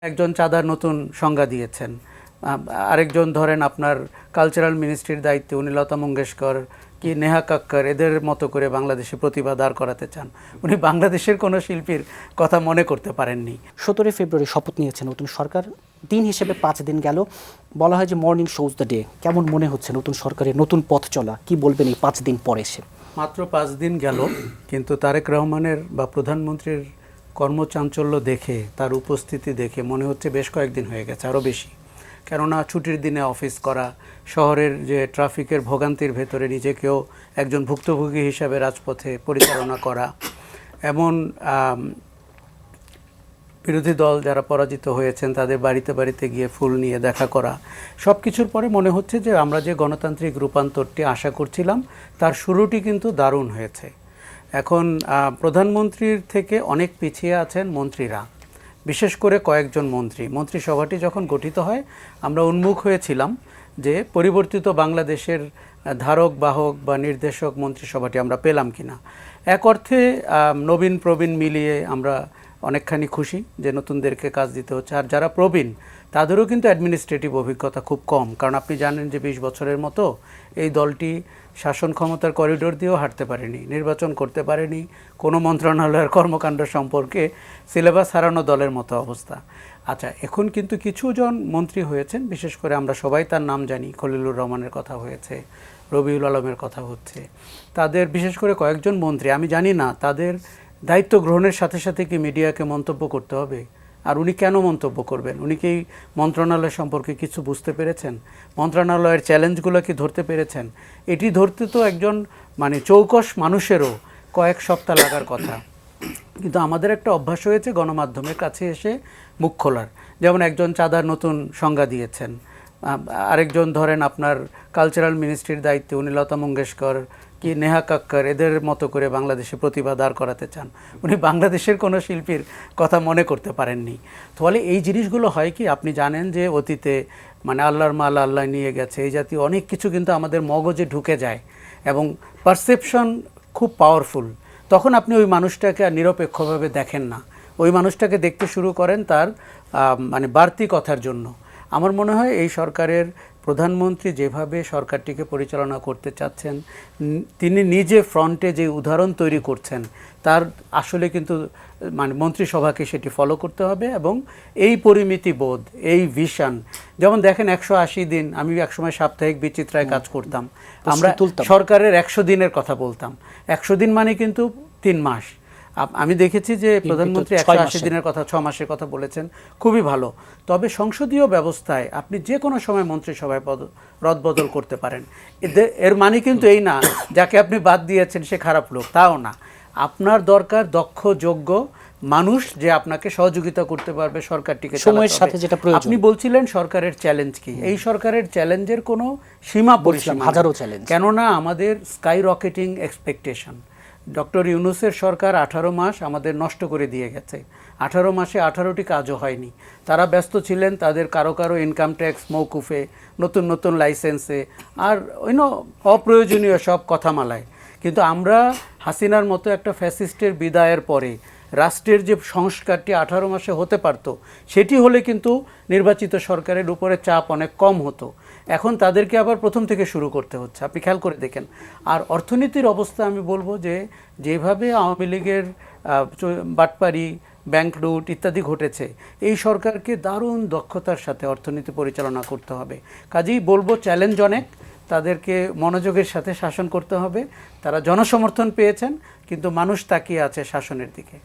একজন চাঁদার নতুন সংজ্ঞা দিয়েছেন। আরেকজন ধরেন আপনার কালচারাল মিনিস্ট্রির দায়িত্বে উনি লতা মঙ্গেশকর কি নেহা কাক্কর এদের মতো করে বাংলাদেশে প্রতিভা দাঁড় করাতে চান। উনি বাংলাদেশের কোনো শিল্পীর কথা মনে করতে পারেননি। 17 ফেব্রুয়ারি শপথ নিয়েছে নতুন সরকার, দিন হিসেবে 5 দিন গেল। বলা হয় যে মর্নিং শোজ দ্য ডে। কেমন মনে হচ্ছে নতুন সরকারের নতুন পথ চলা? কি বলবেন এই 5 দিন পরে এসে? মাত্র 5 দিন গেল, কিন্তু তারেক রহমানের বা প্রধানমন্ত্রীর কর্মচাঞ্চল্য দেখে, তার উপস্থিতি দেখে মনে হচ্ছে বেশ কয়েকদিন হয়ে গেছে, আরও বেশি। কেননা ছুটির দিনে অফিস করা, শহরের যে ট্রাফিকের ভোগান্তির ভেতরে নিজেকেও একজন ভুক্তভোগী হিসাবে রাজপথে পরিচালনা করা, এমন বিরোধী দল যারা পরাজিত হয়েছেন তাদের বাড়িতে বাড়িতে গিয়ে ফুল নিয়ে দেখা করা, সব কিছুর পরে মনে হচ্ছে যে আমরা যে গণতান্ত্রিক রূপান্তরটি আশা করছিলাম তার শুরুটি কিন্তু দারুণ হয়েছে। এখন প্রধানমন্ত্রীর থেকে অনেক পিছিয়ে আছেন মন্ত্রীরা, বিশেষ করে কয়েকজন মন্ত্রিসভাটি যখন গঠিত হয় আমরা উন্মুখ হয়েছিলাম যে পরিবর্তিত বাংলাদেশের ধারক বাহক বা নির্দেশক মন্ত্রিসভাটি আমরা পেলাম কিনা। এক অর্থে নবীন প্রবীণ মিলিয়ে আমরা অনেকখানি খুশি যে নতুনদেরকে কাজ দিতে হচ্ছে। আর যারা প্রবীণ তাদেরও কিন্তু অ্যাডমিনিস্ট্রেটিভ অভিজ্ঞতা খুব কম, কারণ আপনি জানেন যে 20 বছরের মতো এই দলটি শাসন ক্ষমতার করিডোর দিয়েও হাঁটতে পারেনি, নির্বাচন করতে পারেনি, কোনো মন্ত্রণালয়ের কর্মকাণ্ড সম্পর্কে সিলেবাস হারানো দলের মতো অবস্থা। আচ্ছা, এখন কিন্তু কিছুজন মন্ত্রী হয়েছেন, বিশেষ করে আমরা সবাই তার নাম জানি, খলিলুর রহমানের কথা হয়েছে, রবিউল আলমের কথা হচ্ছে, তাদের বিশেষ করে কয়েকজন মন্ত্রী আমি জানি না তাদের দায়িত্ব গ্রহণের সাথে সাথে কি মিডিয়াকে মন্তব্য করতে হবে? আর উনি কেন মন্তব্য করবেন? উনি কি মন্ত্রণালয় সম্পর্কে কিছু বুঝতে পেরেছেন? মন্ত্রণালয়ের চ্যালেঞ্জগুলো কি ধরতে পেরেছেন? এটি ধরতে তো একজন চৌকস মানুষেরও কয়েক সপ্তাহ লাগার কথা। কিন্তু আমাদের একটা অভ্যাস হয়েছে গণমাধ্যমের কাছে এসে মুখ খোলার। যেমন একজন চাঁদার নতুন সংজ্ঞা দিয়েছেন, আরেকজন ধরেন আপনার কালচারাল মিনিস্ট্রির দায়িত্বে উনি লতা মঙ্গেশকর কি নেহা কাক্কর এদের মতো করে বাংলাদেশে প্রতিভা দাঁড় করাতে চান। উনি বাংলাদেশের কোনো শিল্পীর কথা মনে করতে পারেননি। ফলে এই জিনিসগুলো হয় কি, আপনি জানেন যে অতীতে আল্লাহর মাল আল্লাহ নিয়ে গেছে, এই জাতীয় অনেক কিছু কিন্তু আমাদের মগজে ঢুকে যায় এবং পারসেপশন খুব পাওয়ারফুল। তখন আপনি ওই মানুষটাকে আর নিরপেক্ষভাবে দেখেন না, ওই মানুষটাকে দেখতে শুরু করেন তার বাড়তি কথার জন্য। আমার মনে হয় এই সরকারের প্রধানমন্ত্রী যেভাবে সরকারটিকে পরিচালনা করতে চাচ্ছেন, তিনি নিজে ফ্রন্টে যে উদাহরণ তৈরি করছেন, তার আসলে কিন্তু মন্ত্রিসভাকে সেটি ফলো করতে হবে। এবং এই পরিমিতি বোধ, এই ভিশন, যেমন দেখেন 180 দিন, আমি একসময় সাপ্তাহিক বিচিত্রায় কাজ করতাম, আমরা সরকারের 100 দিনের কথা বলতাম। 100 দিন মানে কিন্তু 3 মাস। আমি দেখেছি যে প্রধানমন্ত্রী 180 দিনের কথা, 6 মাসের কথা বলেছেন, খুবই ভালো। তবে সংসদীয় ব্যবস্থায় আপনি যে কোনো সময় মন্ত্রিসভায় রদবদল করতে পারেন। এর মানে কিন্তু এই না যাকে আপনি বাদ দিয়েছেন সে খারাপ লোক, তাও না। আপনার দরকার দক্ষ যোগ্য মানুষ যে আপনাকে সহযোগিতা করতে পারবে সরকারটিকে সময়ের সাথে যেটা প্রয়োজন। আপনি বলছিলেন সরকারের চ্যালেঞ্জ কি? এই সরকারের চ্যালেঞ্জের কোনো সীমা পরিসীমা, হাজারো চ্যালেঞ্জ। কেননা আমাদের স্কাই রকেটিং এক্সপেকটেশন। ডক্টর ইউনূসের সরকার 18 মাস আমাদের নষ্ট করে দিয়ে গেছে। 18 মাসে 18টি কাজও হয়নি। তারা ব্যস্ত ছিলেন তাদের কারো কারো ইনকাম ট্যাক্স মৌকুফে, নতুন নতুন লাইসেন্সে, আর অপ্রয়োজনীয় সব কথামালায়। কিন্তু আমরা হাসিনার মতো একটা ফ্যাসিস্টের বিদায়ের পরে রাষ্ট্রের যে সংস্কারটি 18 মাসে হতে পারত, সেটি হলে কিন্তু নির্বাচিত সরকারের উপরে চাপ অনেক কম হতো। এখন তাদেরকে আবার প্রথম থেকে শুরু করতে হচ্ছে, আপনি খেয়াল করে দেখেন। আর অর্থনীতির অবস্থা আমি বলবো যে যেভাবে আওয়ামী লীগের বাটপারি, ব্যাংক লুট ইত্যাদি ঘটেছে, এই সরকারকে দারুণ দক্ষতার সাথে অর্থনীতি পরিচালনা করতে হবে। কাজেই বলবো চ্যালেঞ্জ অনেক, তাদেরকে মনোযোগের সাথে শাসন করতে হবে। তারা জনসমর্থন পেয়েছেন, কিন্তু মানুষ তাকিয়ে আছে শাসনের দিকে।